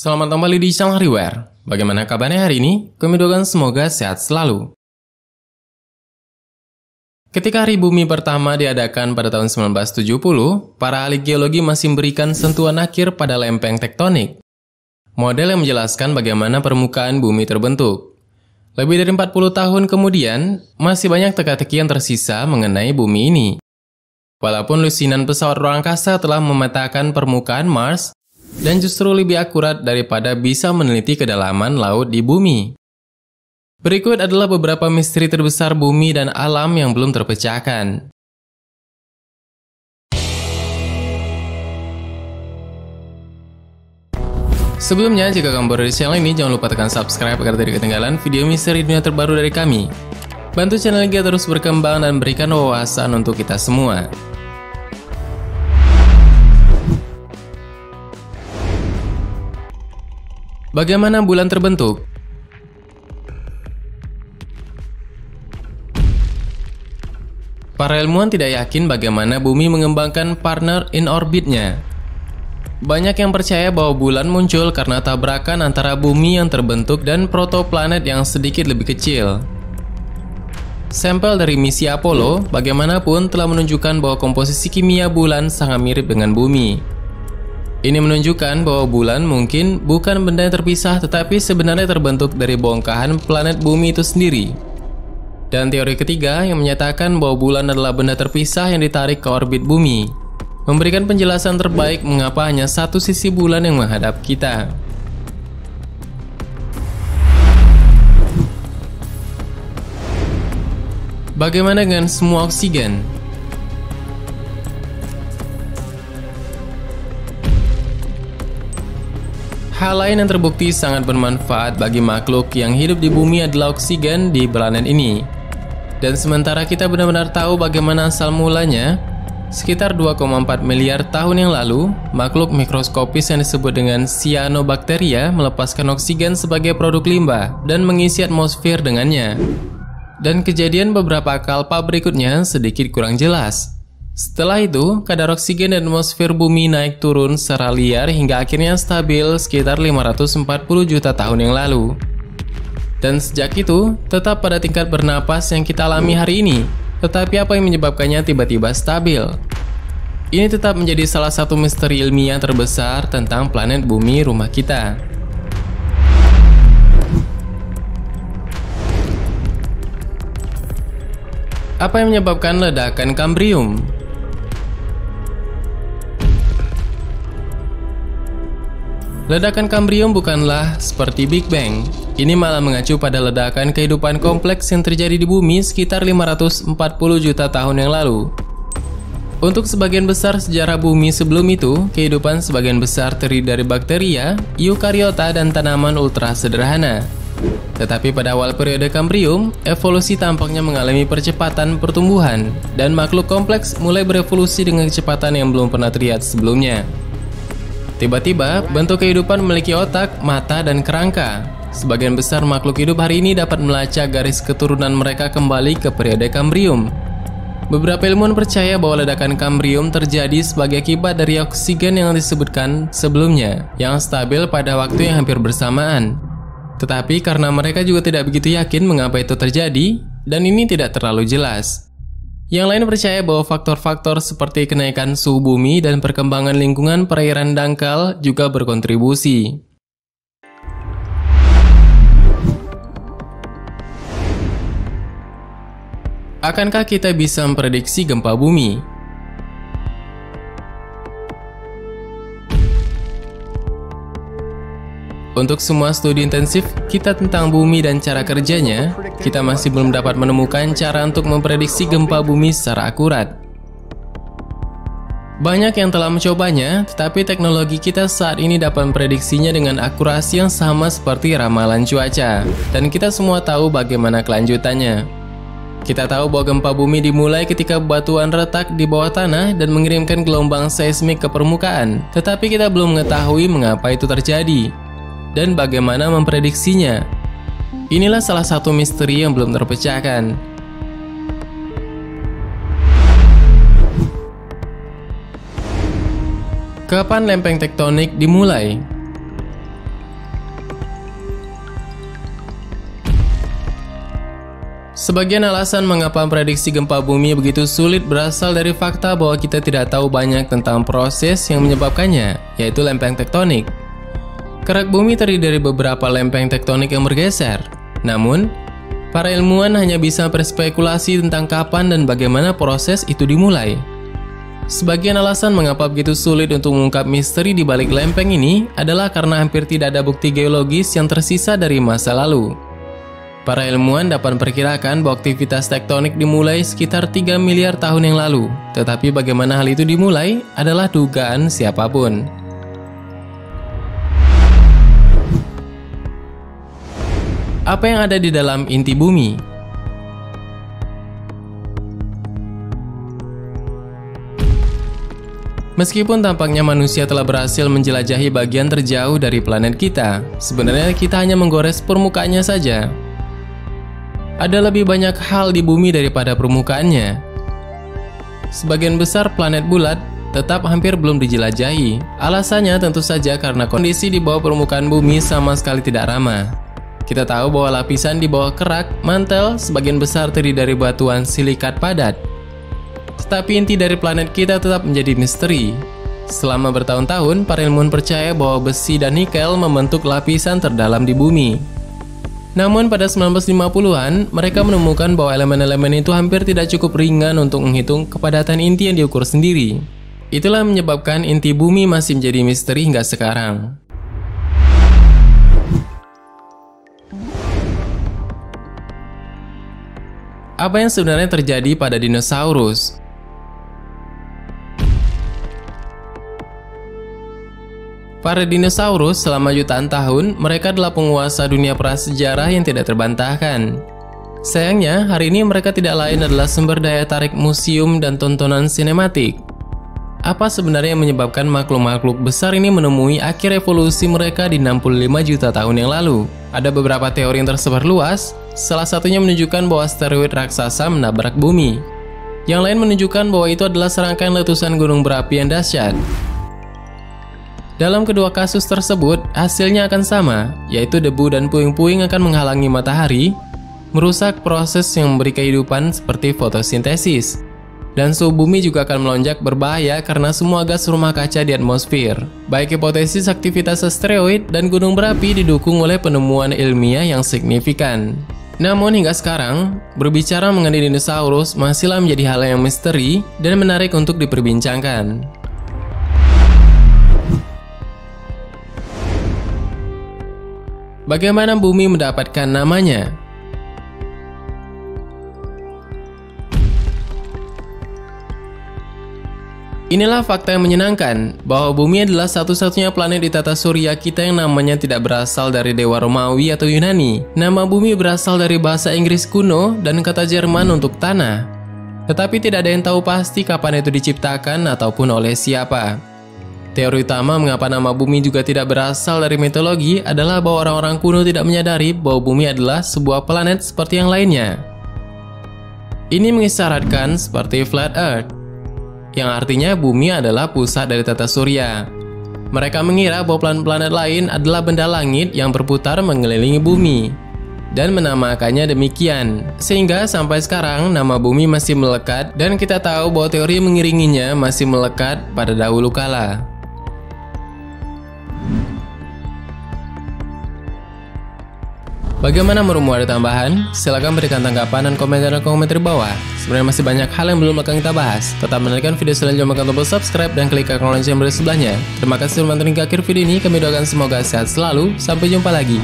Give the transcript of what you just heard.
Selamat kembali di channel Hariware. Bagaimana kabarnya hari ini? Kami doakan semoga sehat selalu. Ketika hari bumi pertama diadakan pada tahun 1970, para ahli geologi masih memberikan sentuhan akhir pada lempeng tektonik. Model yang menjelaskan bagaimana permukaan bumi terbentuk. Lebih dari 40 tahun kemudian, masih banyak teka-teki yang tersisa mengenai bumi ini. Walaupun lusinan pesawat ruang angkasa telah memetakan permukaan Mars, dan justru lebih akurat daripada bisa meneliti kedalaman laut di bumi. Berikut adalah beberapa misteri terbesar bumi dan alam yang belum terpecahkan. Sebelumnya, jika kamu baru di channel ini, jangan lupa tekan subscribe agar tidak ketinggalan video misteri dunia terbaru dari kami. Bantu channel ini terus berkembang dan berikan wawasan untuk kita semua. Bagaimana bulan terbentuk? Para ilmuwan tidak yakin bagaimana bumi mengembangkan partner in orbitnya. Banyak yang percaya bahwa bulan muncul karena tabrakan antara bumi yang terbentuk dan protoplanet yang sedikit lebih kecil. Sampel dari misi Apollo, bagaimanapun, telah menunjukkan bahwa komposisi kimia bulan sangat mirip dengan bumi. Ini menunjukkan bahwa bulan mungkin bukan benda yang terpisah, tetapi sebenarnya terbentuk dari bongkahan planet bumi itu sendiri. Dan teori ketiga yang menyatakan bahwa bulan adalah benda terpisah yang ditarik ke orbit bumi, memberikan penjelasan terbaik mengapa hanya satu sisi bulan yang menghadap kita. Bagaimana dengan semua oksigen? Hal lain yang terbukti sangat bermanfaat bagi makhluk yang hidup di bumi adalah oksigen di planet ini. Dan sementara kita benar-benar tahu bagaimana asal mulanya, sekitar 2,4 miliar tahun yang lalu, makhluk mikroskopis yang disebut dengan cyanobacteria melepaskan oksigen sebagai produk limbah dan mengisi atmosfer dengannya. Dan kejadian beberapa kalpa berikutnya sedikit kurang jelas. Setelah itu, kadar oksigen dan atmosfer bumi naik turun secara liar hingga akhirnya stabil sekitar 540 juta tahun yang lalu. Dan sejak itu, tetap pada tingkat bernapas yang kita alami hari ini. Tetapi apa yang menyebabkannya tiba-tiba stabil? Ini tetap menjadi salah satu misteri ilmiah terbesar tentang planet bumi rumah kita. Apa yang menyebabkan ledakan Kambrium? Ledakan Kambrium bukanlah seperti Big Bang. Ini malah mengacu pada ledakan kehidupan kompleks yang terjadi di bumi sekitar 540 juta tahun yang lalu. Untuk sebagian besar sejarah bumi sebelum itu, kehidupan sebagian besar terdiri dari bakteria, eukariota, dan tanaman ultra sederhana. Tetapi pada awal periode Kambrium, evolusi tampaknya mengalami percepatan pertumbuhan, dan makhluk kompleks mulai berevolusi dengan kecepatan yang belum pernah terlihat sebelumnya. Tiba-tiba, bentuk kehidupan memiliki otak, mata, dan kerangka. Sebagian besar makhluk hidup hari ini dapat melacak garis keturunan mereka kembali ke periode Kambrium. Beberapa ilmuwan percaya bahwa ledakan Kambrium terjadi sebagai akibat dari oksigen yang disebutkan sebelumnya, yang stabil pada waktu yang hampir bersamaan. Tetapi karena mereka juga tidak begitu yakin mengapa itu terjadi, dan ini tidak terlalu jelas. Yang lain percaya bahwa faktor-faktor seperti kenaikan suhu bumi dan perkembangan lingkungan perairan dangkal juga berkontribusi. Akankah kita bisa memprediksi gempa bumi? Untuk semua studi intensif kita tentang bumi dan cara kerjanya, kita masih belum dapat menemukan cara untuk memprediksi gempa bumi secara akurat. Banyak yang telah mencobanya, tetapi teknologi kita saat ini dapat memprediksinya dengan akurasi yang sama seperti ramalan cuaca. Dan kita semua tahu bagaimana kelanjutannya. Kita tahu bahwa gempa bumi dimulai ketika batuan retak di bawah tanah dan mengirimkan gelombang seismik ke permukaan. Tetapi kita belum mengetahui mengapa itu terjadi dan bagaimana memprediksinya. Inilah salah satu misteri yang belum terpecahkan. Kapan lempeng tektonik dimulai? Sebagian alasan mengapa prediksi gempa bumi begitu sulit berasal dari fakta bahwa kita tidak tahu banyak tentang proses yang menyebabkannya, yaitu lempeng tektonik. Kerak bumi terdiri dari beberapa lempeng tektonik yang bergeser. Namun, para ilmuwan hanya bisa berspekulasi tentang kapan dan bagaimana proses itu dimulai. Sebagian alasan mengapa begitu sulit untuk mengungkap misteri di balik lempeng ini adalah karena hampir tidak ada bukti geologis yang tersisa dari masa lalu. Para ilmuwan dapat memperkirakan bahwa aktivitas tektonik dimulai sekitar 3 miliar tahun yang lalu, tetapi bagaimana hal itu dimulai adalah dugaan siapapun. Apa yang ada di dalam inti bumi? Meskipun tampaknya manusia telah berhasil menjelajahi bagian terjauh dari planet kita, sebenarnya kita hanya menggores permukaannya saja. Ada lebih banyak hal di bumi daripada permukaannya. Sebagian besar planet bulat tetap hampir belum dijelajahi. Alasannya tentu saja karena kondisi di bawah permukaan bumi sama sekali tidak ramah. Kita tahu bahwa lapisan di bawah kerak, mantel, sebagian besar terdiri dari batuan silikat padat. Tetapi inti dari planet kita tetap menjadi misteri. Selama bertahun-tahun, para ilmuwan percaya bahwa besi dan nikel membentuk lapisan terdalam di bumi. Namun pada 1950-an, mereka menemukan bahwa elemen-elemen itu hampir tidak cukup ringan untuk menghitung kepadatan inti yang diukur sendiri. Itulah menyebabkan inti bumi masih menjadi misteri hingga sekarang. Apa yang sebenarnya terjadi pada dinosaurus? Para dinosaurus selama jutaan tahun, mereka adalah penguasa dunia prasejarah yang tidak terbantahkan. Sayangnya, hari ini mereka tidak lain adalah sumber daya tarik museum dan tontonan sinematik. Apa sebenarnya yang menyebabkan makhluk-makhluk besar ini menemui akhir evolusi mereka di 65 juta tahun yang lalu? Ada beberapa teori yang tersebar luas, salah satunya menunjukkan bahwa asteroid raksasa menabrak bumi. Yang lain menunjukkan bahwa itu adalah serangkaian letusan gunung berapi yang dahsyat. Dalam kedua kasus tersebut, hasilnya akan sama, yaitu debu dan puing-puing akan menghalangi matahari, merusak proses yang memberi kehidupan seperti fotosintesis. Dan suhu bumi juga akan melonjak berbahaya karena semua gas rumah kaca di atmosfer. Baik hipotesis aktivitas asteroid dan gunung berapi didukung oleh penemuan ilmiah yang signifikan. Namun hingga sekarang, berbicara mengenai dinosaurus masihlah menjadi hal yang misteri dan menarik untuk diperbincangkan. Bagaimana bumi mendapatkan namanya? Inilah fakta yang menyenangkan, bahwa bumi adalah satu-satunya planet di tata surya kita yang namanya tidak berasal dari dewa Romawi atau Yunani. Nama bumi berasal dari bahasa Inggris kuno dan kata Jerman untuk tanah. Tetapi tidak ada yang tahu pasti kapan itu diciptakan ataupun oleh siapa. Teori utama mengapa nama bumi juga tidak berasal dari mitologi adalah bahwa orang-orang kuno tidak menyadari bahwa bumi adalah sebuah planet seperti yang lainnya. Ini mengisyaratkan seperti flat earth, yang artinya bumi adalah pusat dari tata surya. Mereka mengira bahwa planet-planet lain adalah benda langit yang berputar mengelilingi bumi, dan menamakannya demikian. Sehingga sampai sekarang nama bumi masih melekat, dan kita tahu bahwa teori mengiringinya masih melekat pada dahulu kala. Bagaimana menurutmu, ada tambahan? Silahkan berikan tanggapan dan komentar di bawah. Sebenarnya masih banyak hal yang belum akan kita bahas. Tetap menonton video selanjutnya, tekan tombol subscribe dan klik ikon lonceng yang berada di sebelahnya. Terima kasih sudah menonton hingga akhir video ini. Kami doakan semoga sehat selalu. Sampai jumpa lagi.